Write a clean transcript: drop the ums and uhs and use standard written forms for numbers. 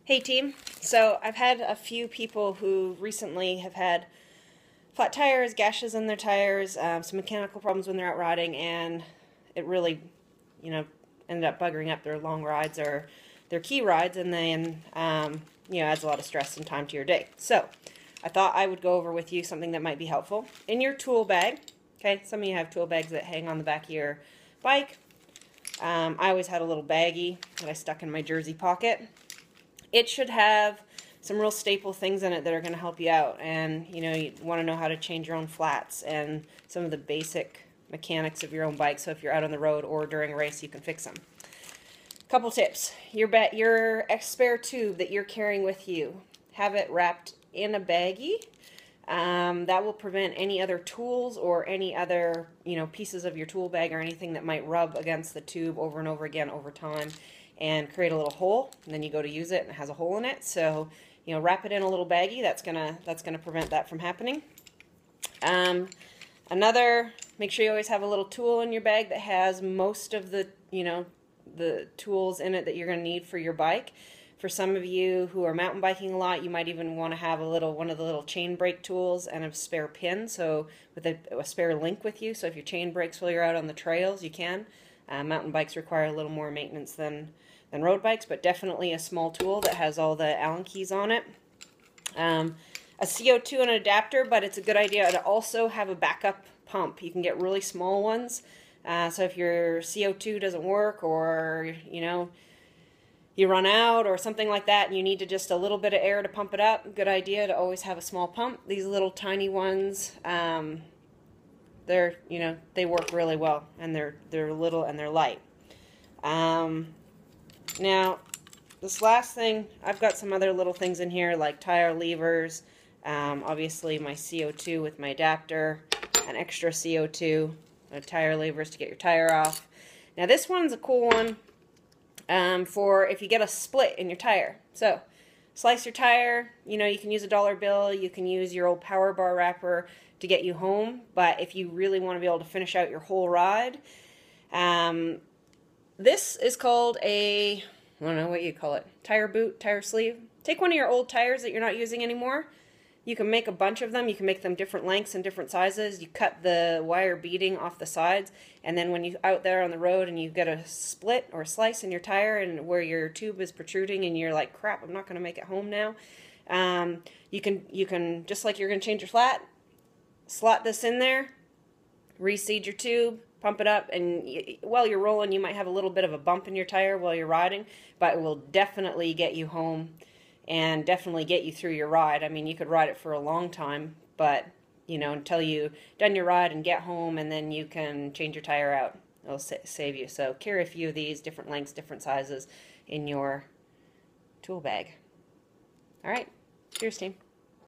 Hey team, so I've had a few people who recently have had flat tires, gashes in their tires, some mechanical problems when they're out riding, and it really, ended up buggering up their long rides or their key rides, and then, adds a lot of stress and time to your day. So I thought I would go over with you something that might be helpful. In your tool bag, okay, some of you have tool bags that hang on the back of your bike. I always had a little baggie that I stuck in my jersey pocket. It should have some real staple things in it that are going to help you out, and you want to know how to change your own flats and some of the basic mechanics of your own bike, so if you're out on the road or during a race you can fix them. Couple tips: your spare tube that you're carrying with you, have it wrapped in a baggie. That will prevent any other tools or any other pieces of your tool bag or anything that might rub against the tube over and over again over time and create a little hole, and then you go to use it and it has a hole in it. So wrap it in a little baggie. That's gonna prevent that from happening. Make sure you always have a little tool in your bag that has most of the the tools in it that you're going to need for your bike. For some of you who are mountain biking a lot, you might even want to have one of the little chain brake tools and a spare pin, so with a spare link with you, so if your chain breaks while you're out on the trails, you can. Mountain bikes require a little more maintenance than road bikes, but definitely a small tool that has all the Allen keys on it. A CO2 and an adapter, but it's a good idea to also have a backup pump. You can get really small ones, so if your CO2 doesn't work, or you run out or something like that and you need just a little bit of air to pump it up, good idea to always have a small pump. These little tiny ones, they work really well, and they're little and they're light. Now, this last thing, I've got some other little things in here like tire levers, obviously my CO2 with my adapter, an extra CO2, tire levers to get your tire off. Now this one's a cool one for if you get a split in your tire. So slice your tire, you can use a dollar bill, you can use your old power bar wrapper to get you home, but if you really want to be able to finish out your whole ride, this is called I don't know what you call it, tire boot, tire sleeve. Take one of your old tires that you're not using anymore. You can make a bunch of them. You can make them different lengths and different sizes. You cut the wire beading off the sides, and then when you're out there on the road and you get a split or a slice in your tire and where your tube is protruding and you're like, crap, I'm not going to make it home now, you can, just like you're going to change your flat, slot this in there, reseed your tube, pump it up, and while you're rolling you might have a little bit of a bump in your tire while you're riding, but it will definitely get you home and definitely get you through your ride. I mean, you could ride it for a long time, but until you done your ride and get home, and then you can change your tire out. It'll save you. So carry a few of these, different lengths, different sizes, in your tool bag. All right, cheers team.